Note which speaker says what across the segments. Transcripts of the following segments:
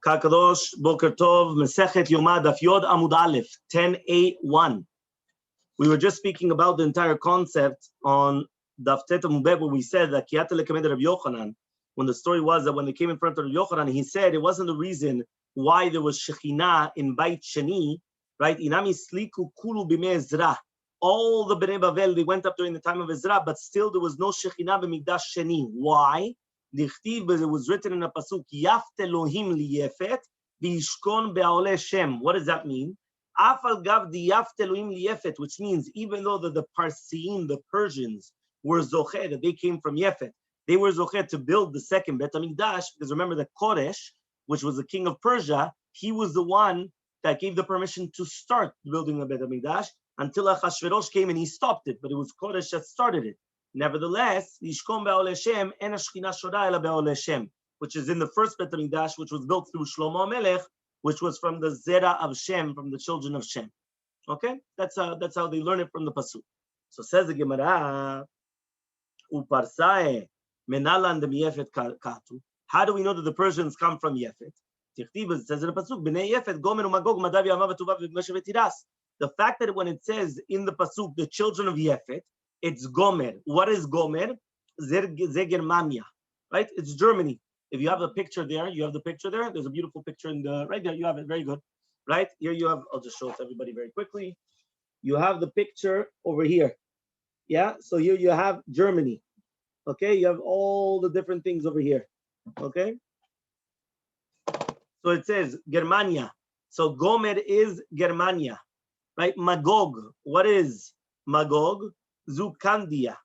Speaker 1: Kakadosh, Boker Tov, Masechet Yoma Daf Amud Aleph, 10a1. We were just speaking about the entire concept on Daf Tet Amud Beit, where we said that Kiyata Lekamed Rabbi Yochanan, when the story was that when they came in front of Rabbi Yochanan, he said it wasn't the reason why there was Shekhinah in Beit Sheni, right? Inami Sliku Kulu B'mei Ezra. All the Bnei Bavel, they went up during the time of Ezra, but still there was no Shekhinah b'Mikdash Sheni. Why? It was written in a pasuk, Yaft Elohim liyefet v'yishkon be'oleh Shem. What does that mean? Afal gav di Yaft Elohim liyefet, which means even though the Parsiim, the Persians, were Zochet, that they came from Yefet, they were Zochet to build the second Bet HaMikdash, because remember that Koresh, which was the king of Persia, he was the one that gave the permission to start building the Bet HaMikdash until Achashverosh came and he stopped it, but it was Koresh that started it. Nevertheless, Yishkom be'oleh Shem en hashchina shoda ela be'oleh Shem, which is in the first Bet HaMikdash, which was built through Shlomo Melech, which was from the Zera of Shem, from the children of Shem. Okay, that's how they learn it from the pasuk. So says the Gemara, Uparsae menalan de Yefet katu. How do we know that the Persians come from Yefet? It says in the pasuk, Bnei Yefet gomer umagog madav yamav v'tuvav v'meshevet tiras. The fact that when it says in the pasuk the children of Yefet, it's Gomer. What is Gomer? Germania, right? It's Germany. If you have a picture there, you have the picture there. There's a beautiful picture in the right there. You have it. Very good, right? Here you have. I'll just show it to everybody very quickly. You have the picture over here. Yeah. So here you have Germany. Okay. You have all the different things over here. Okay. So it says Germania. So Gomer is Germania, right? Magog. What is Magog? Zu Candia.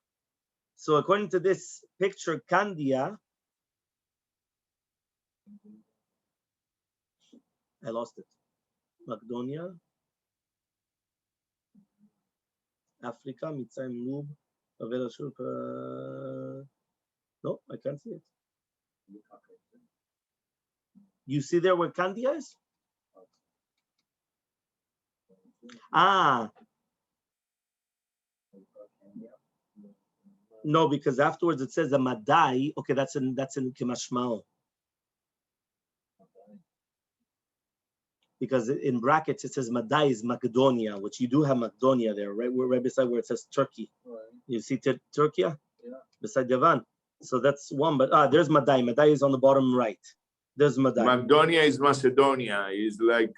Speaker 1: So according to this picture, Candia, I lost it. Macedonia, Africa, Mitzrayim, Lub, no, I can't see it. You see there where Candia is? Ah. No, because afterwards it says a Madai. Okay, that's in Kimashmao. Because in brackets it says Madai is Macedonia, which you do have Macedonia there, right beside where it says Turkey. Right. You see Turkey? Yeah. Beside Yavan. So that's one, but there's Madai. Madai is on the bottom right. There's Madai.
Speaker 2: Macedonia is Macedonia. Is like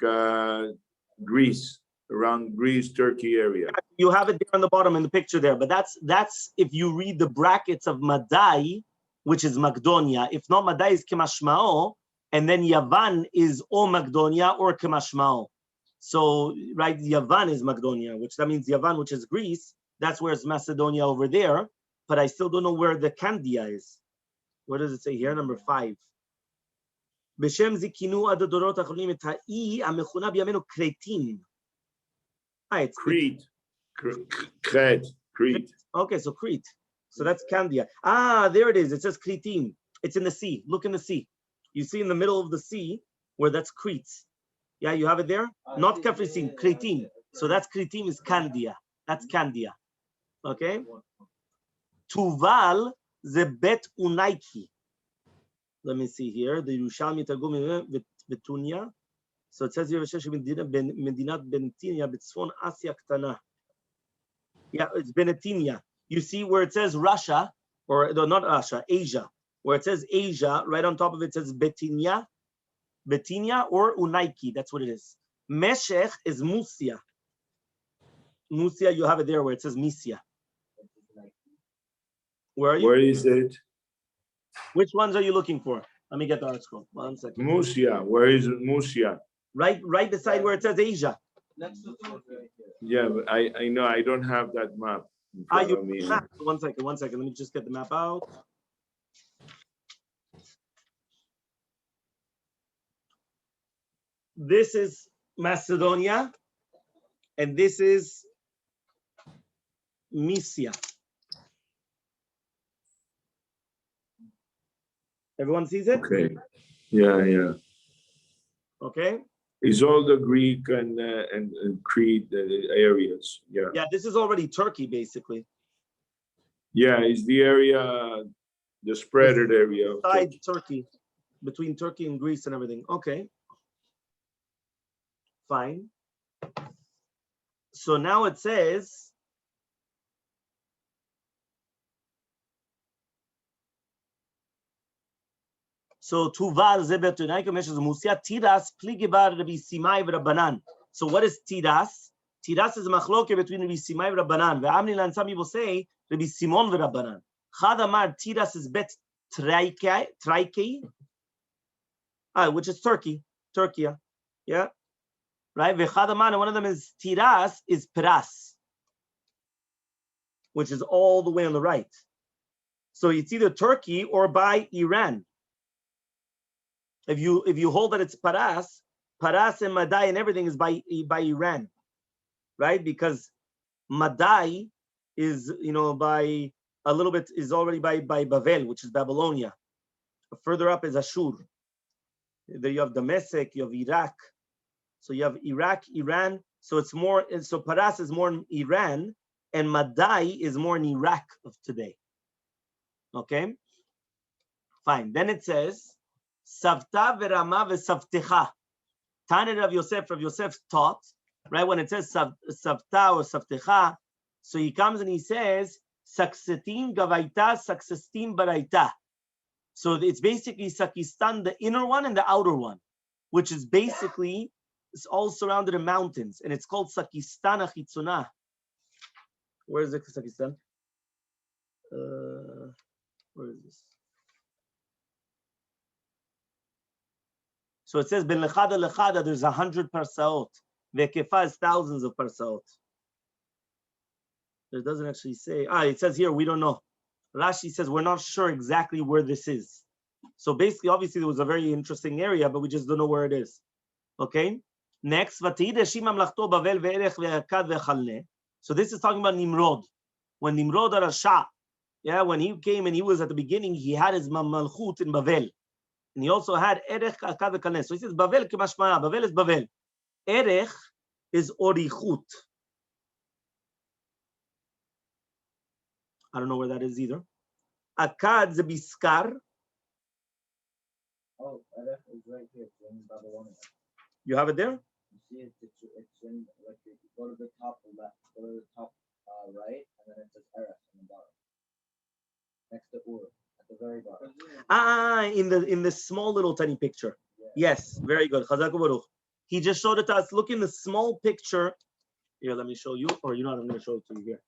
Speaker 2: Greece. Around Greece, Turkey area.
Speaker 1: You have it there on the bottom in the picture there, but that's if you read the brackets of Madai, which is Macedonia. If not, Madai is Kemashmao, and then Yavan is O Macedonia or Kemashmao. So, right, Yavan is Macedonia, which that means Yavan, which is Greece. That's where it's Macedonia over there, but I still don't know where the Candia is. What does it say here? Number 5. Beshem zikinu ad dorot achronim et ha'i amechuna b'yamenu Kretim. It's
Speaker 2: Crete. Crete.
Speaker 1: Okay, so Crete. So that's Candia. There it is. It says Kretim. It's in the sea. Look in the sea. You see in the middle of the sea where that's Crete. Yeah, you have it there? Not Kafrisin, Kretim. So that's Kretim is Candia. That's Candia. Okay? Tuval ze bet Unaiki. Let me see here. The Yerushalmi Targum Betunia. So it says here, Medinat Benetinia, Betzfon Asia Ktana. Yeah, it's Benetinia. You see where it says Russia, or no, not Russia, Asia. Where it says Asia, right on top of it says Betinia or Unaiki. That's what it is. Meshech is Musia. Musia, you have it there where it says Misia. Where are you?
Speaker 2: Where is it?
Speaker 1: Which ones are you looking for? Let me get the article. 1 second.
Speaker 2: Musia. Where is it? Musia.
Speaker 1: Right beside where it says Asia.
Speaker 2: Yeah, but I know I don't have that map.
Speaker 1: Map. 1 second. Let me just get the map out. This is Macedonia, and this is Mysia. Everyone sees it?
Speaker 2: Okay. Yeah.
Speaker 1: Okay.
Speaker 2: It's all the Greek and Crete areas. Yeah.
Speaker 1: Yeah, this is already Turkey, basically.
Speaker 2: Yeah, it's the area, the spreaded area.
Speaker 1: Beside Turkey. between Turkey and Greece and everything. Okay. Fine. So now it says, so Tuval Zebetunaika mentions Musia Tiras Pligibar Rabbi Simai Rabbanan. So what is Tiras? Tiras is a machloke between Rabbi Simai and Rabbanan. Ve'amni, and some people say Rabbi Simon Rabbanan. Chadamar Tiras is bet Traike, which is Turkey, yeah, right. Ve'chadamar, and one of them is Tiras is Peras, which is all the way on the right. So it's either Turkey or by Iran. If you hold that it's Paras and Madai and everything is by Iran, right? Because Madai is by a little bit is already by Bavel, which is Babylonia. Further up is Ashur. There you have Damascus, you have Iraq. So you have Iraq, Iran. So it's more. So Paras is more in Iran, and Madai is more in Iraq of today. Okay, fine. Then it says, Savta v'Rama v'Savtecha. Tana Rav Yosef taught, right? When it says Savta or Savtecha, so he comes and he says, Saksetin Gavaita, Saksestin Baraita. So it's basically Sakistan, the inner one and the outer one, which is basically, it's all surrounded in mountains, and it's called Sakistan Achitzuna. Where is it, Sakistan? Where is this? So it says, Ben Lechada Lechada, there's 100 parsaot. Vekefa is thousands of parsaot. It doesn't actually say. It says here, we don't know. Rashi says, we're not sure exactly where this is. So basically, obviously, there was a very interesting area, but we just don't know where it is. Okay? Next, so this is talking about Nimrod. When Nimrod Rasha, when he came and he was at the beginning, he had his malchut in Bavel. And he also had Erech, Akkad, Vekalneh. So he says, Bavel kemashmaya. Bavel is Bavel. Erech is Orichut. I don't know where that is either. Akkad is Biskar.
Speaker 3: Oh, Erech is right here. It's in Babylonia.
Speaker 1: You have it there?
Speaker 3: You see it? It's in, like, if you go to the top left, go to the top right, and then it says Erech on the bottom. Next to Ur. The very bottom.
Speaker 1: In the small little tiny picture. Yeah. Yes, very good. Chazak u'baruch. He just showed it to us. Look in the small picture. Here, let me show you, or you know what, I'm going to show it to you here.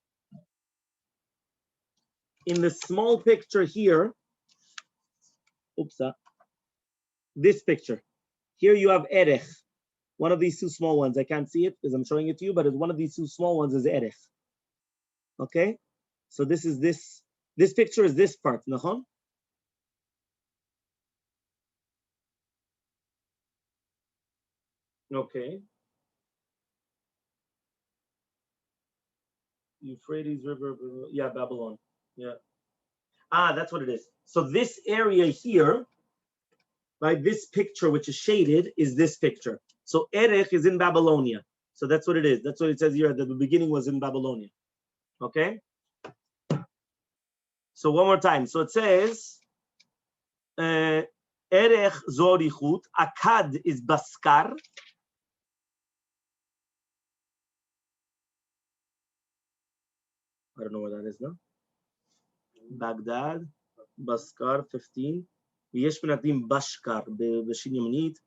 Speaker 1: In the small picture here, this picture. Here you have Erech. One of these two small ones. I can't see it because I'm showing it to you, but one of these two small ones is Erech. Okay? So this is this. This picture is this part, nachon? Okay. Euphrates River, yeah, Babylon. Yeah. That's what it is. So this area here, right, this picture which is shaded is this picture. So Erech is in Babylonia. So that's what it is. That's what it says here, that the beginning was in Babylonia. Okay? So one more time. So it says, Erech Zorichut, Akkad is Baskar. I don't know where that is now. Baghdad, Baskar, 15. ויש מנתים Bashkar, בשין ימנית.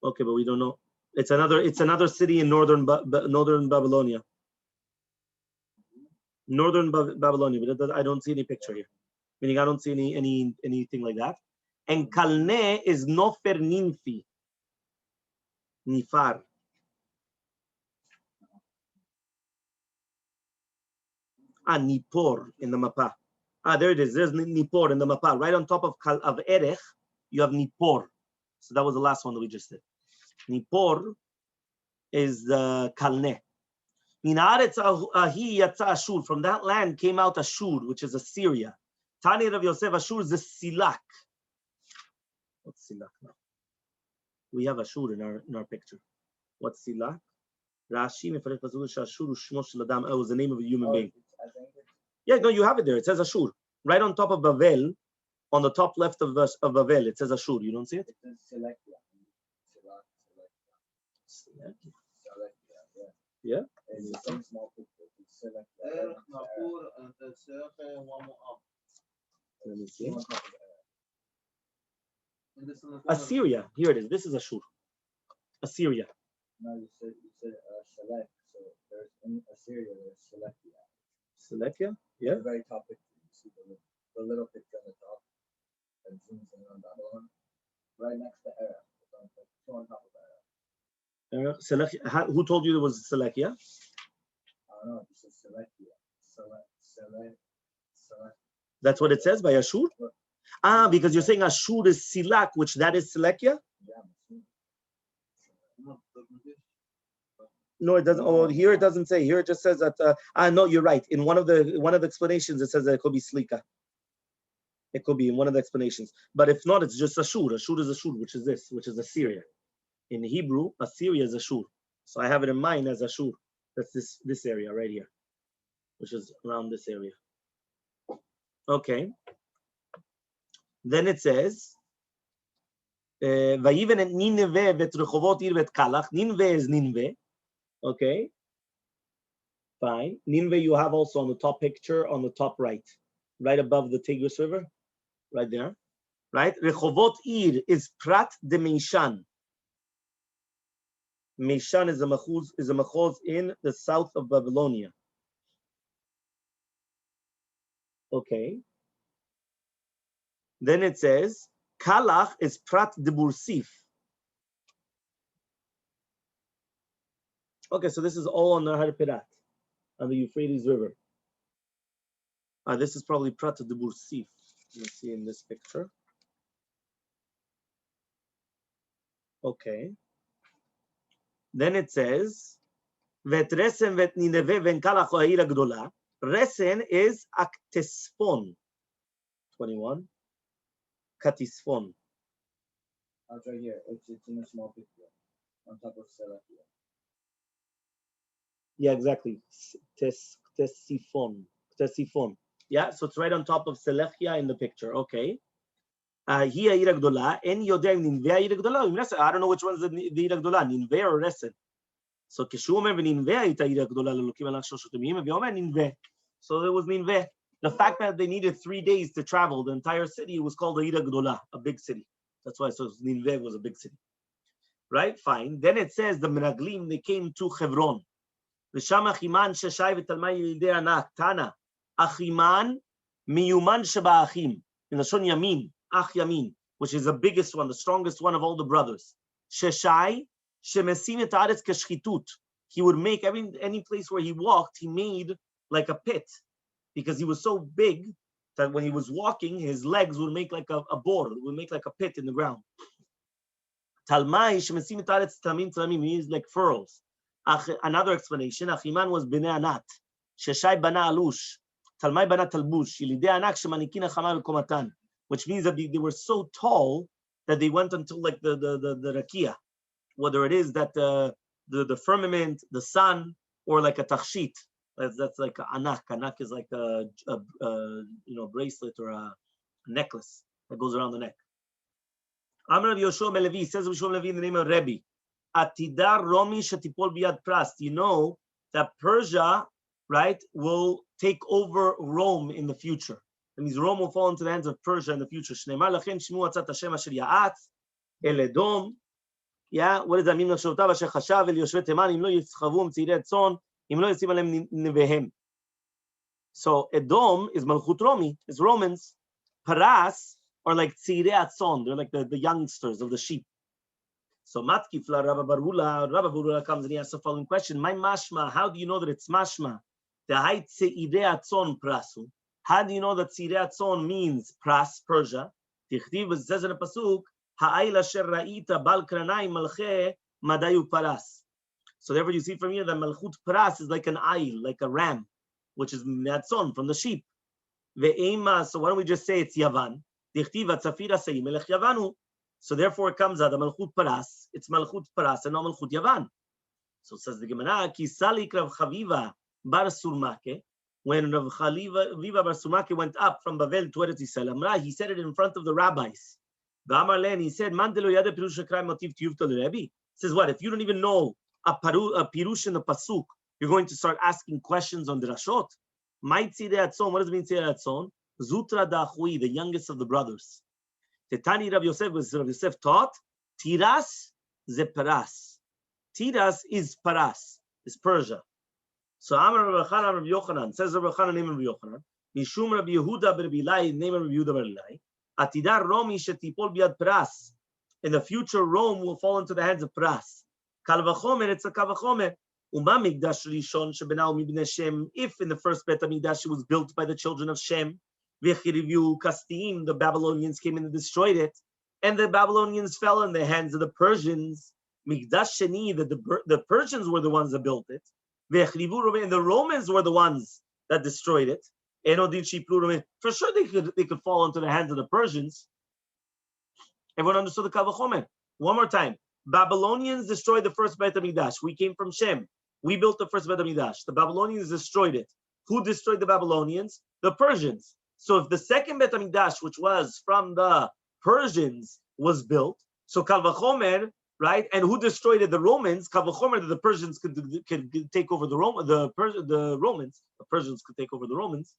Speaker 1: Okay, but we don't know. It's another city in northern Babylonia. Northern Babylonia, but I don't see any picture here. Meaning I don't see anything like that. And Kalneh is Nofer Ninfi. Nifar. Nippur in the mapa. There it is. There's Nippur in the mapa. Right on top of Erech, you have Nippur. So that was the last one that we just did. Nippur is the Kalneh. From that land came out Ashur, which is Assyria. Tani Rav Yosef, Ashur is the Silak. What's Silak now? We have Ashur in our picture. What's Silak? Rashi, it was the name of a human being. Yeah, no, you have it there. It says Ashur. Right on top of Bavel, On the top left of Bavel, it says Ashur. You don't see it?
Speaker 3: It says Selekya.
Speaker 1: Yeah.
Speaker 3: It's the same small picture. It's Selekya.
Speaker 1: Let me see. Assyria. Here it is. This is Ashur. Assyria.
Speaker 3: No, you said Selek. So there's in Assyria, there's Selekya.
Speaker 1: Selekya? Yeah.
Speaker 3: The very top picture. You see the little picture on the top that zooms in on the other one. Right next to Arab. Two on top of Arab.
Speaker 1: Selekya. Who told you there was Selekya?
Speaker 3: I don't know. It says Selekya. Selek.
Speaker 1: That's what it says by Ashur? Because you're saying Ashur is Silak, which that is Selekya?
Speaker 3: Yeah.
Speaker 1: No, it doesn't. Oh, here it doesn't say. Here it just says that. No, you're right. In one of the explanations, it says that it could be Slika. It could be in one of the explanations. But if not, it's just Ashur. Ashur is Ashur, which is this, which is Assyria. In Hebrew, Assyria is Ashur. So I have it in mind as Ashur. That's this area right here, which is around this area. Okay. Then it says, Vayiven et Nineveh vet rechovot ir vet Kalach. Nineveh is Nineveh. Okay. Fine. Nineveh you have also on the top picture on the top right above the Tigris River, right there. Right? Rechovot ir is Prat de Meishan. Meishan is a machuz in the south of Babylonia. Okay. Then it says, Kalach is Prat de Bursif. Okay, so this is all on the Har Pirat, on the Euphrates River. This is probably Prat de Bursif. Let's see in this picture. Okay. Then it says, Vet Resen vet Nineveh ven Kalach ha'ir ha'gdola. Resen is Aktesfon. 21. Katisfon.
Speaker 3: It's right here. It's in a small picture on top of Selekya.
Speaker 1: Yeah, exactly. Tesifon. Yeah, so it's right on top of Selechia in the picture. Okay. Here Ira Gdola. En Yodem Ninveh Ira Gdola. I don't know which one's the Ira Gdola, Ninveh or Resen. So Kishu Omer Ninveh Ita Ira Gdola Lelukim Alach Shoshotimim Veomer Ninveh. So there was Ninveh. The fact that they needed 3 days to travel the entire city was called the Ira Gdola, a big city. That's why so Ninveh was a big city. Right? Fine. Then it says the Meraglim, they came to Hebron. ושם אחימן ששי ותלמי ילידי ענק, תנא, אחימן מיומן שבאחים, מלשון ימין, אח ימין, which is the biggest one, the strongest one of all the brothers. ששי, שמשים את הארץ כשחיתות. He would make any place where he walked, he made like a pit, because he was so big that when he was walking, his legs would make like a board, would make like a pit in the ground. תלמי, שמשים את הארץ תלמים תלמים, he is like furrows. Another explanation, Achiman was Bnei Anat, Sheshai Bana Alush, Talmai Bana Talbush, Yilidei Anak Shemanikin Achama V'Komatan, which means that they were so tall that they went until like the Rakia, whether it is that the firmament, the sun, or like a Tachshit. That's like Anak. Anak is like a bracelet or a necklace that goes around the neck. Amar Yoshua Melevi says Yoshua Melevi in the name of Rebbe. Atidar Romi Shatipol Biad Prast. You know that Persia, right, will take over Rome in the future. That means Rome will fall into the hands of Persia in the future. Shneimar lachem shmu atzat Hashem asher ya'atz el Edom. Yeah, what does that mean? Shoftav asher chashav el yoshvet Teman im lo yitzchavum tzirei tzon im lo yitzim alem nevehem. So Edom is Malchut Romi, is Romans. Paras are like tzirei tzon. They're like the youngsters of the sheep. So Matkifla Rabba Barula comes and he asks the following question: My mashma, how do you know that it's mashma? The height Tzirei Atzon prasu. How do you know that Tzirei Atzon means pras, Persia? Tichtiv says in the pasuk, Ha'ayil asher ra'ita bal kranai malche madayu paras. So therefore you see from here that malchut paras is like an ayil, like a ram, which is Atzon from the sheep. Ve'ema. So why don't we just say it's Yavan? Tichtiv atzafira sei melech Yavanu. So therefore it comes out the Malchut Paras, it's Malchut Paras and not Malchut Yavan. So it says the Gemara, Ki Salik Rav Chaviva Bar Surmake, When Rav Viva Bar Sumaki went up from Bavel to Eretz Yisrael, he said it in front of the rabbis. He said, says what? If you don't even know a pirush in the pasuk, you're going to start asking questions on the Rashot. Might see that son. What does it mean, say that son? Zutra da'achui, the youngest of the brothers. Tetani Rav Yosef was Rav Yosef taught, Tiras ze paras. Tiras is paras, is Persia. So Amar Rav Chanan Rav Yochanan, says Rav Chanan, name of Rav Yochanan, Mishum Rav Yehuda ber Bilai, name of Rav Yehuda ber Bilai, Atidar Romi shetipol biad paras. In the future, Rome will fall into the hands of paras. Kal v'chomer, it's a kal v'chomer. Uma migdash rishon shebenau mibnei Shem. If in the first Bet HaMikdash it was built by the children of Shem, v'chirivu kastim, the Babylonians came in and destroyed it, and the Babylonians fell in the hands of the Persians. Migdash sheni, the Persians were the ones that built it. V'chirivu, and the Romans were the ones that destroyed it. For sure, they could fall into the hands of the Persians. Everyone understood the Kal V'chomer. One more time. Babylonians destroyed the first Beit HaMikdash. We came from Shem. We built the first Beit HaMikdash. The Babylonians destroyed it. Who destroyed the Babylonians? The Persians. So if the second Beit HaMikdash, which was from the Persians, was built, so Kal V'chomer, right? And who destroyed it? The Romans. Kal V'chomer, that the Persians could take over the Romans. The Persians could take over the Romans.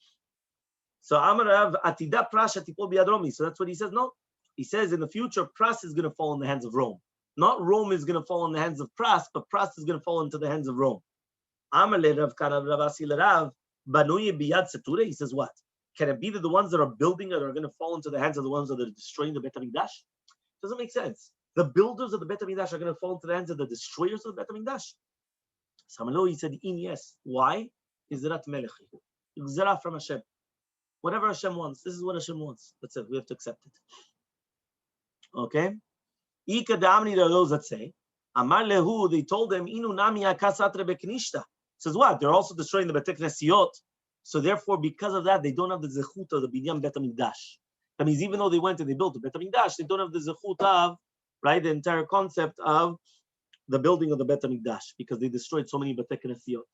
Speaker 1: So Amarav Atida Prasha Tipol Biad Romi. So that's what he says. No. He says in the future, Pras is going to fall in the hands of Rome. Not Rome is going to fall in the hands of Pras, but Pras is going to fall into the hands of Rome. He says what? Can it be that the ones that are building it are going to fall into the hands of the ones that are destroying the Bet HaMikdash? Doesn't make sense. The builders of the Bet HaMikdash are going to fall into the hands of the destroyers of the Bet HaMikdash. Samalo, he said, yes. Why? Izrat Melech. Izrat from Hashem. Whatever Hashem wants. This is what Hashem wants. That's it. We have to accept it. Okay? Ika Damni, there are those that say, Amar Lehu, they told them, Inu Nami Akasatre Beknishta. Says what? They're also destroying the Bet Knesiot. So therefore, because of that, they don't have the zechut of the Binyan Bet HaMikdash. That means even though they went and they built the Bet HaMikdash, they don't have the zechut of, right, the entire concept of the building of the Bet HaMikdash, because they destroyed so many Bet Knesiot.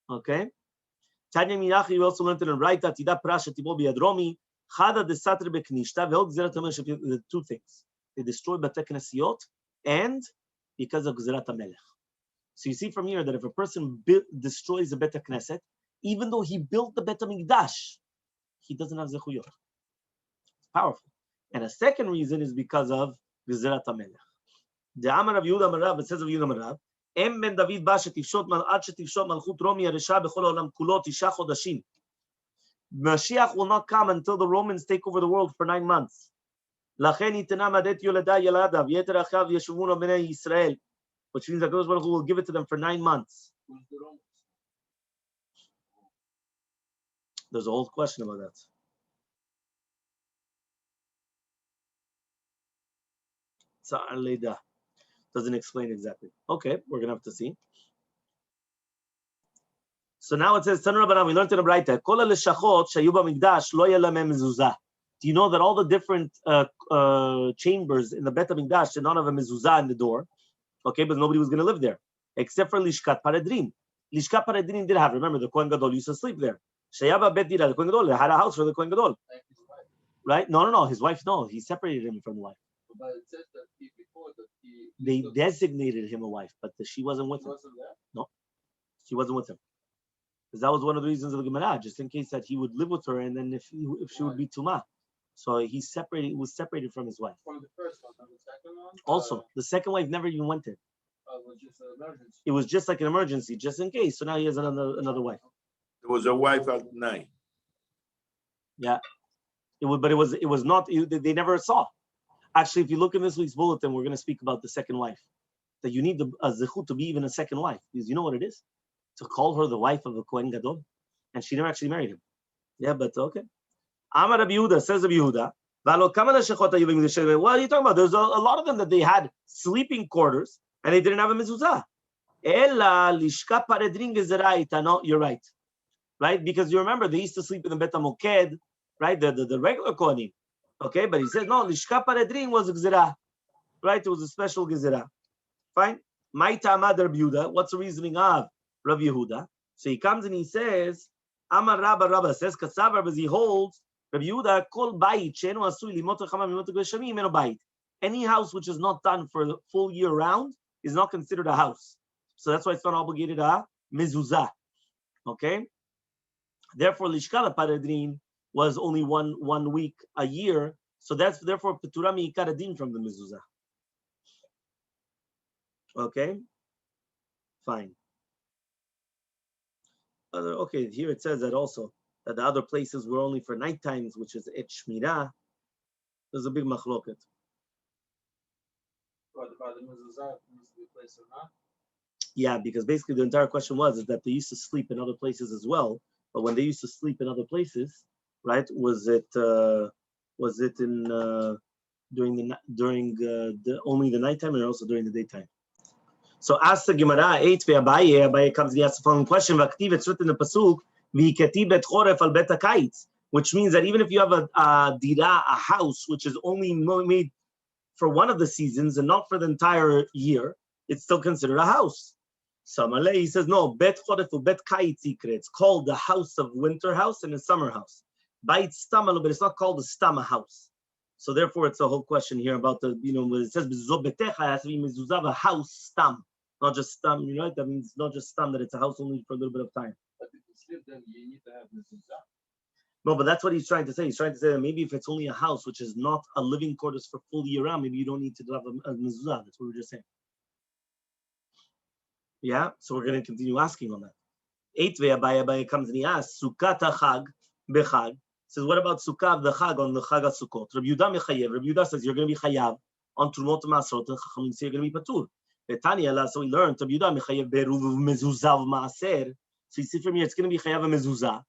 Speaker 1: Okay? Tanya Miyachi, we also learned in the right, Atida Prasha Tibo Biadromi, Chada de Satre Beknishta, the two things. They destroyed Bet Knesiot, and because of Gzerat HaMelech. So you see from here that if a person destroys the Bet Knesset, even though he built the Bet HaMikdash, he doesn't have Zechuyot. It's powerful. And a second reason is because of Gzerat HaMelech. The Amar of Yehuda Marav, it says of Yehuda Marav, Em ben David ba shetifshot malchut Romi Yaresha b'chol olam kulo tisha chodashim. Mashiach will not come until the Romans take over the world for 9 months. Lachen itena madet yolada yaladav yeter achav yeshuvun bnei Yisrael, which means that Baruch Hu will give it to them for 9 months. There's a whole question about that. Tza'ar Leida doesn't explain exactly. Okay, we're gonna have to see. So now it says, Tanu Rabbanan, we learned in the Braita, Kol ha'leshachot shayu b'mikdash lo yeh lahem mezuzah. Do you know that all the different chambers in the Bet HaMikdash did not have a mezuzah in the door? Okay, but nobody was going to live there, except for Lishkat Paredrim. Lishkat Paredrim did have, remember, the Kohen Gadol used to sleep there. Shayaba Bet Dira, the Kohen Gadol, they had a house for the Kohen Gadol. Right? No, his wife, no, he separated him from the wife.
Speaker 4: But it says that before that
Speaker 1: they designated him a wife, but she wasn't with him. No, she wasn't with him. Because that was one of the reasons of the Gemara, just in case that he would live with her, and then if she would be Tumah. So he was separated from his wife.
Speaker 4: From the first one, from the second one?
Speaker 1: Also, the second wife never even went in.
Speaker 4: It was just an emergency.
Speaker 1: It was just like an emergency, just in case. So now he has another wife.
Speaker 2: There was a wife at night.
Speaker 1: Yeah. It was not, they never saw. Actually, if you look in this week's bulletin, we're going to speak about the second wife. That you need a zechut to be even a second wife. Because you know what it is? To call her the wife of a Kohen Gadol. And she never actually married him. Yeah, but okay. Amar Rabbi Yehuda, says Rabbi Yehuda, what are you talking about? There's a lot of them that they had sleeping quarters and they didn't have a mezuzah. No, you're right. Right? Because you remember they used to sleep in the Bet HaMoked, right? The regular Kohanim. Okay, but he said, no, Lishka Paredrin was a Gzerah. Right? It was a special Gzerah. Fine. My Ta'amad Rabbi Yehuda, what's the reasoning of Rabbi Yehuda? So he comes and he says, Amar Rabba says, Katsavar, as he holds, Rabbi Yehuda, Kol Bayit, Sheno Asui, Limot Rechamam, Limot Geshamim, Meno Bayit. Any house which is not done for the full year round is not considered a house. So that's why it's not obligated a mezuzah. Okay? Therefore, Lishkala Paradrin was only one week a year. So that's therefore Peturami Ikaradin from the mezuzah. Okay? Fine. Okay, here it says that also, that the other places were only for night times, which is Et Shmirah. There's a big machloket. Yeah, because basically the entire question was that they used to sleep in other places as well. But when they used to sleep in other places, right? Was it in only the nighttime or also during the daytime? So ask the Gemara, 8 Abaye comes and asks the following question. It's written in the pasuk, which means that even if you have a dira, a house which is only made for one of the seasons and not for the entire year, it's still considered a house. Samalei, he says, no, bet choref u bet kaitz ikre. It's called the house of winter house and a summer house. Bait stam, but it's not called the stam house. So therefore, it's a whole question here about the, when it says mezuzah betecha, it has to be mezuzah a house stam, not just stam. You know, that means not just stam, that it's a house only for a little bit of time.
Speaker 4: But if you sleep, then you need to have mezuzah.
Speaker 1: No, but that's what he's trying to say. He's trying to say that maybe if it's only a house which is not a living quarters for full year round, maybe you don't need to have a mezuzah. That's what we're just saying. Yeah, so we're going to continue asking on that. 8 Abaye comes and he asks, Sukkah Chag bechag. Says, what about Sukkah of the Chag on the Chag Sukkot? Rabbi Yehuda mechayev. Rabbi Yehuda says you're going to be chayav on Trumot Maasrot, and Chachamim say you're going to be patur. Betanya, so we learned Rabbi Yehuda mechayev beruv mezuzah maaser. So you see from here, it's going to be chayav mezuzah.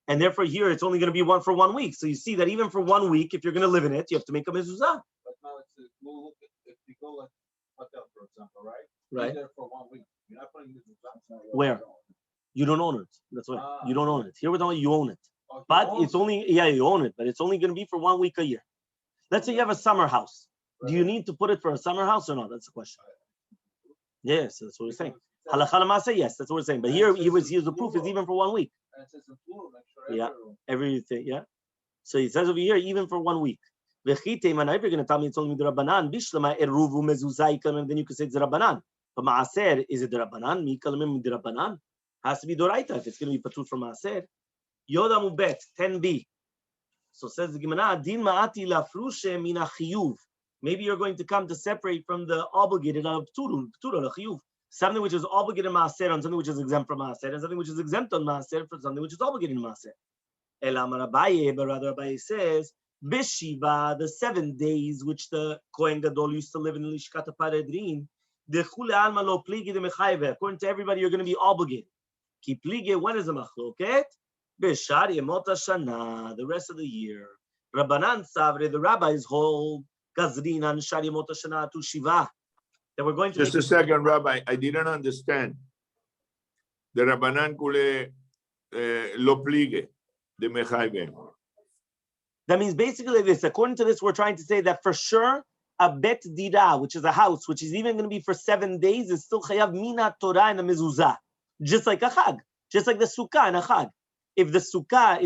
Speaker 1: And therefore here, it's only going to be one for 1 week. So you see that even for 1 week, if you're going to live in it, you have to make a mezuzah.
Speaker 4: But now it's if you go like hotel, for example, right?
Speaker 1: Right.
Speaker 4: You're there for 1 week. You're not putting mezuzah.
Speaker 1: Where? You don't own it. That's why. You don't own it. Here we're talking, you own it.
Speaker 4: Okay,
Speaker 1: But it's only, you own it, but it's only going to be for 1 week a year. Let's say you have a summer house. Do you need to put it for a summer house or not? That's the question. Yes, that's what we're saying. Halakha l'maaseh, yes, that's what we're saying. But here's the proof is even for 1 week.
Speaker 4: And it says in plural, make sure
Speaker 1: Yeah, everything, yeah. So he says over here, even for 1 week. If you're going to tell me it's only the Rabbanan, Bishlama eruvu mezuzah, then you can say it's the Rabbanan. But Maaser, is it the Rabbanan? Mi kalamim the Rabbanan? Has to be Doraita if it's going to be patur from Maaser. Yoda Mubet, 10b. So says the Gemara, Din ma'ati lafrushe mina chiyuv. Maybe you're going to come to separate from the obligated of Ptura, chiyuv. Something which is obligated Maaser on something which is exempt from Maaser, and something which is exempt on Maaser for something which is obligated Maaser. Elamar Abaye, but rather Abaye says, Bishiva, the 7 days which the Kohen Gadol used to live in Lishkat Paredrin, according to everybody, you're going to be obligated. Ki plige, when is the machloket? Beshar Yemot Hashana, the rest of the year. Rabbanan Savre, the rabbis hold Gazrinan Shar Yemot Hashana to Shiva. That we're going to
Speaker 2: just a second, Rabbi. I didn't understand. The Rabbanan Kule lo plige, the mechayve.
Speaker 1: That means basically this. According to this, we're trying to say that for sure, a bet dira, which is a house, which is even going to be for 7 days, is still chayav mina Torah and a mezuzah, just like a chag, just like the sukkah and a chag. If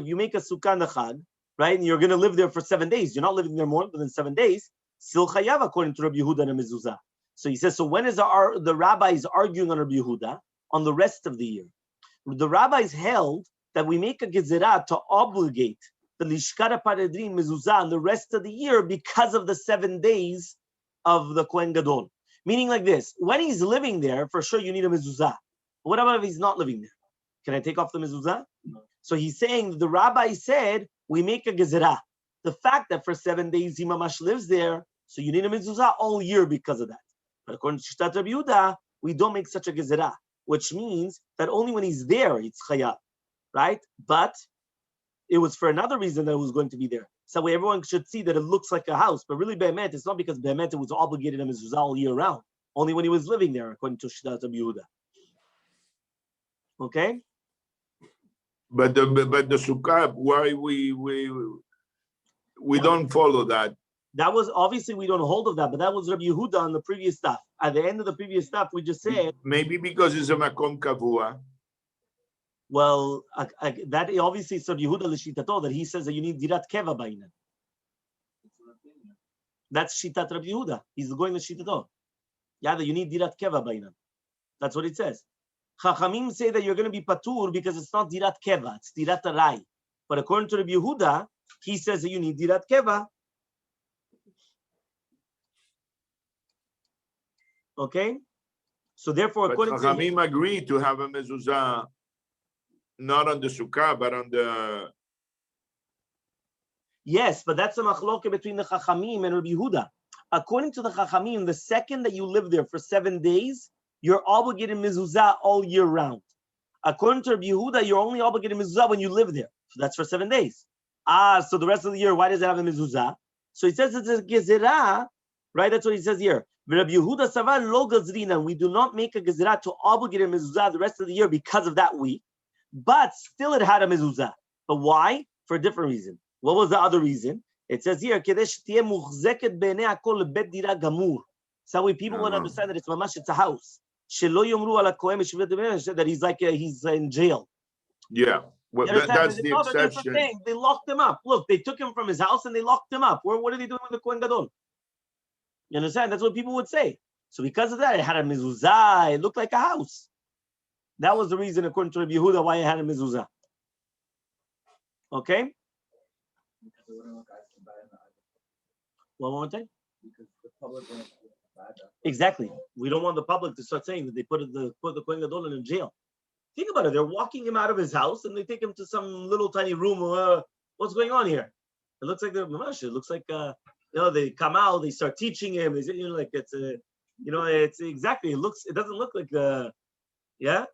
Speaker 1: you make a sukkah and a chag, right, and you're going to live there for 7 days, you're not living there more than 7 days, still chayav according to Rabbi Yehuda and a mezuzah. So he says, so when is the rabbis arguing on Rabbi Yehuda? On the rest of the year. The rabbis held that we make a gezerah to obligate the Lishkat Paredrin mezuzah and the rest of the year because of the 7 days of the Kohen Gadol. Meaning like this, when he's living there, for sure you need a mezuzah. What about if he's not living there? Can I take off the mezuzah? No. So he's saying, the rabbi said, we make a gezerah. The fact that for 7 days he mamash lives there, so you need a mezuzah all year because of that. But according to Shtat Rabbi Yehuda, we don't make such a gezerah, which means that only when he's there, it's chayav, right? But it was for another reason that it was going to be there. So way everyone should see that it looks like a house, but really Be'emet, it's not because Be'emet was obligated to mezuzah all year round, only when he was living there, according to Shtat Rabbi Yehuda. Okay?
Speaker 2: But the sukkah, why we don't follow that?
Speaker 1: That was obviously we don't hold of that, but that was Rabbi Yehuda on the previous stuff. At the end of the previous stuff, we just said
Speaker 2: maybe because it's a makom kavua.
Speaker 1: Well, that obviously is Rabbi Yehuda l'shitato, that he says that you need dirat keva bainan. That's shitat Rabbi Yehuda. He's going to shitato. Yeah, that you need dirat keva bainan. That's what it says. Chachamim say that you're going to be patur because it's not dirat keva, it's dirat arai. But according to Rabbi Yehuda, he says that you need dirat keva. Okay? So therefore,
Speaker 2: But
Speaker 1: according to
Speaker 2: Chachamim agree to have a mezuzah, not on the sukkah, but on the...
Speaker 1: Yes, but that's a machloke between the Chachamim and Rabbi Yehuda. According to the Chachamim, the second that you live there for 7 days, you're obligated mezuzah all year round. According to Rabbi Yehuda, you're only obligated mezuzah when you live there. So that's for 7 days. So the rest of the year, why does it have a mezuzah? So he says it's a gezerah, right? That's what he says here. Rabbi Yehuda savar lo gazrina. We do not make a gezerah to obligate a mezuzah the rest of the year because of that week. But still it had a mezuzah. But why? For a different reason. What was the other reason? It says here, so that way people would understand that it's mamash, it's a house. That he's in jail.
Speaker 2: Yeah, well, that's the exception.
Speaker 1: They locked him up. Look, they took him from his house and they locked him up. What are they doing with the Kohen Gadol? You understand? That's what people would say. So because of that, it had a mezuzah. It looked like a house. That was the reason, according to Rabbi Yehuda, why it had a mezuzah. Okay? One more time?
Speaker 3: Because the public
Speaker 1: exactly. We don't want the public to start saying that they put the Kohen Gadol in jail. Think about it. They're walking him out of his house and they take him to some little tiny room. What's going on here? It looks like it looks like they come out, they start teaching him. It's exactly. It doesn't look like yeah.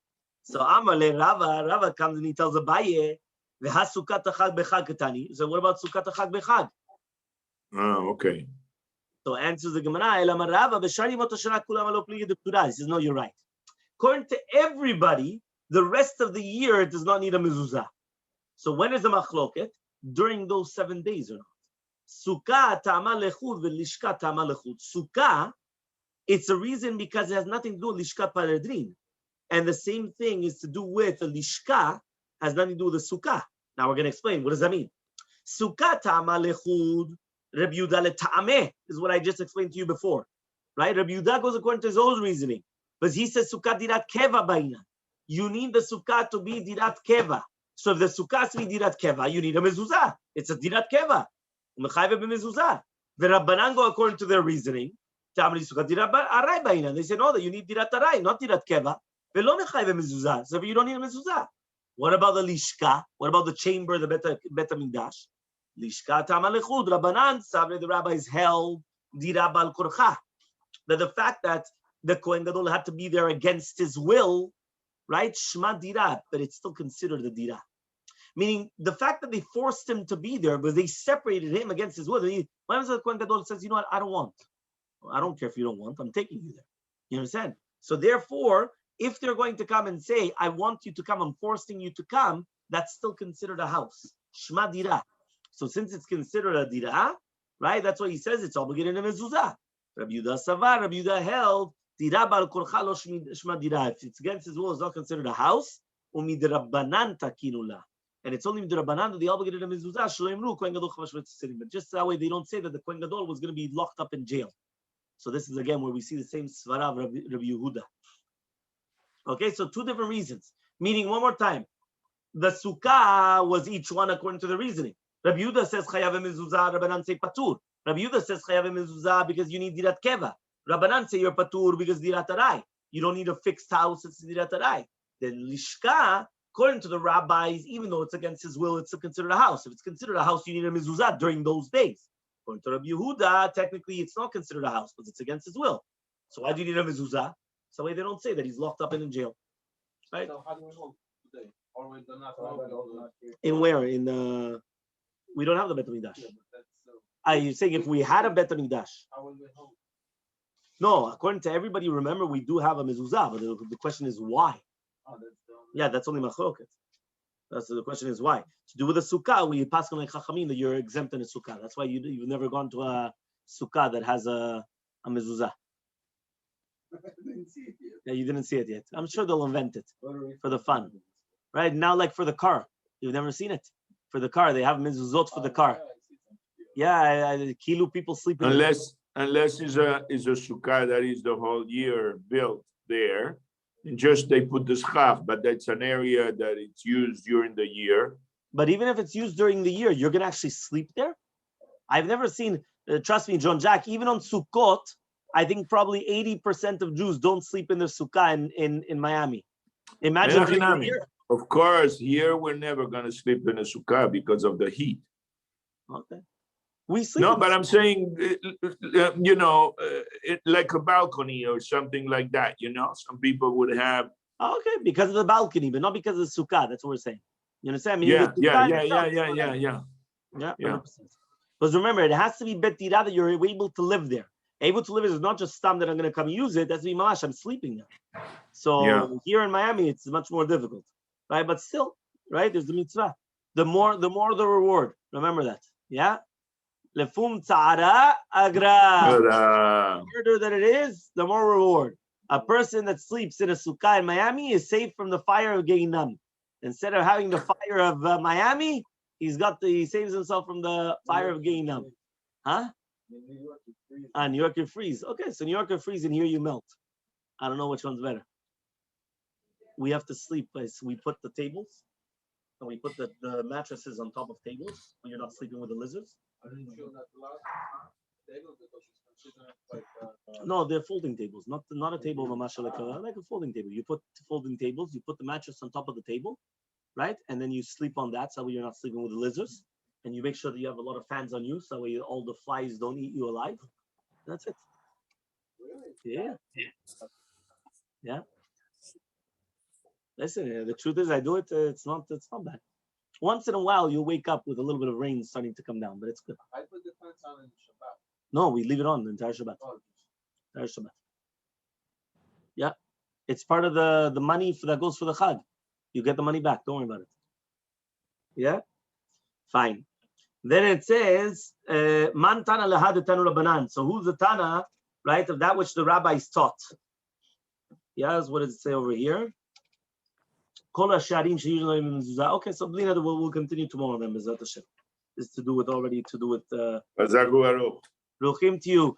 Speaker 1: So Amale Rava comes and he tells Abaye, "V'hasukat hachag bechag katani." So what about sukat hachag bechag?
Speaker 2: Oh, okay.
Speaker 1: So answers the Gemara, Elama Rava b'shari motoshara kulam alo pligi de ptura. He says, no, you're right. According to everybody, the rest of the year it does not need a mezuzah. So when is the machloket? During those 7 days or not? Sukkah ta'ama lechud v'lishka ta'ama lechud. Sukkah, it's a reason because it has nothing to do with lishkat paredrin. And the same thing is to do with the lishka, has nothing to do with the sukkah. Now we're going to explain. What does that mean? Sukkah ta'ama lechud, Rabbi Yehuda le'ta'ameh, is what I just explained to you before. Right? Rabbi Yehuda goes according to his own reasoning. But he says sukkah dirat keva baina. You need the sukkah to be dirat keva. So if the sukkah has to be dirat keva, you need a mezuzah. It's a dirat keva. The Rabbanan go according to their reasoning. They say no, that you need dirat arai, not dirat keva. So you don't need a mezuzah. What about the lishka? What about the chamber, the bet hamikdash? Lishka tama lechud. Rabbanan, the rabbis held dira bal korcha. That the fact that the Kohen Gadol had to be there against his will, right? Shma dira, but it's still considered a dira. Meaning the fact that they forced him to be there, but they separated him against his will. Why does the Kohen Gadol says, you know what, I don't want. I don't care if you don't want, I'm taking you there. You understand? So therefore, if they're going to come and say, I want you to come, I'm forcing you to come, that's still considered a house. Shma dira. So since it's considered a dira, right, that's why he says it's obligated in a mezuzah. Rabbi Yehuda savar, Rabbi Yehuda held, dira bal korcha lo shma dira. If it's against his will, it's not considered a house. Umidrabbanan takinula. And it's only midrabbanan that they obligated a mezuzah. Shlo imru Kohen Gadol chavash v'tzirin. But just that way, they don't say that the Kohen Gadol was going to be locked up in jail. So this is again where we see the same svara of Rabbi Yehuda. Okay, so two different reasons. Meaning, one more time, the sukkah was each one according to the reasoning. Rabbi Yehuda says chayav mezuzah, Rabbanan say patur. Rabbi Yehuda says chayav mezuzah because you need dirat keva. Rabbanan say you're patur because dirat arai. You don't need a fixed house, it's dirat arai. Then lishka, according to the rabbis, even though it's against his will, it's considered a house. If it's considered a house, you need a mezuzah during those days. According to Rabbi Yehuda, technically it's not considered a house because it's against his will. So why do you need a mezuzah? So way they don't say that he's locked up and in jail. Right?
Speaker 4: So how do we hold today? Or we do not hold?
Speaker 1: In where? We don't have the Bet HaMikdash. Are you saying if we had a Bet HaMikdash?
Speaker 4: How will we hold?
Speaker 1: No, according to everybody, remember we do have a mezuzah, but the question is why? That's only machloket. The question is why. To do with a sukkah, we pass on like chachamim that you're exempt in a sukkah. That's why you've never gone to a sukkah that has a mezuzah.
Speaker 3: I didn't see it yet.
Speaker 1: Yeah, you didn't see it yet. I'm sure they'll invent it for the fun. right? Now, like for the car, you've never seen it. For the car, they have mezuzot for the car. Yeah, Kilu people sleep in
Speaker 2: Unless is a sukkah that is the whole year built there, and just they put the schach, but that's an area that it's used during the year.
Speaker 1: But even if it's used during the year, you're gonna actually sleep there. I've never seen. Trust me, John Jack. Even on Sukkot, I think probably 80% of Jews don't sleep in their sukkah in Miami. Imagine during the year.
Speaker 2: Of course, here we're never gonna sleep in a sukkah because of the heat.
Speaker 1: Okay. We sleep.
Speaker 2: No, but I'm saying, like a balcony or something like that. Some people would have.
Speaker 1: Okay, because of the balcony, but not because of the sukkah. That's what we're saying. You understand? I mean,
Speaker 2: Yeah.
Speaker 1: Yeah. 100%. Because remember, it has to be betira that you're able to live there. Able to live is not just stam that I'm going to come use it. That's to be mamash. I'm sleeping there. So here in Miami, it's much more difficult, right? But still, right? There's the mitzvah. The more the reward. Remember that. Yeah. Lefum tzara agra. The harder that it is, the more reward. A person that sleeps in a sukkah in Miami is safe from the fire of Gehinnom. Instead of having the fire of Miami, he saves himself from the fire of Gehinnom. Huh?
Speaker 3: New York, you freeze.
Speaker 1: New York you freeze. Okay, so New York you freeze and here you melt. I don't know which one's better. We have to sleep. So we put the tables and we put the mattresses on top of tables when you're not sleeping with the lizards. No, they're folding tables, not a table like a folding table. You put folding tables, you put the mattress on top of the table, right? And then you sleep on that so you're not sleeping with the lizards. And you make sure that you have a lot of fans on you so all the flies don't eat you alive. That's it. Yeah. Listen, the truth is I do it, it's not bad. Once in a while you'll wake up with a little bit of rain starting to come down, but it's good.
Speaker 4: I put the fence on in Shabbat.
Speaker 1: No, we leave it on the entire Shabbat. Entire Shabbat. Yeah. It's part of the money that goes for the Chag. You get the money back. Don't worry about it. Yeah? Fine. Then it says, Man Tana lahad tanu Rabbanan. So who's the Tana, right, of that which the rabbis taught? Yes, what does it say over here? Okay, so Blina, we'll continue tomorrow then, Bezat Hashem. This is to do with Ruchim to you.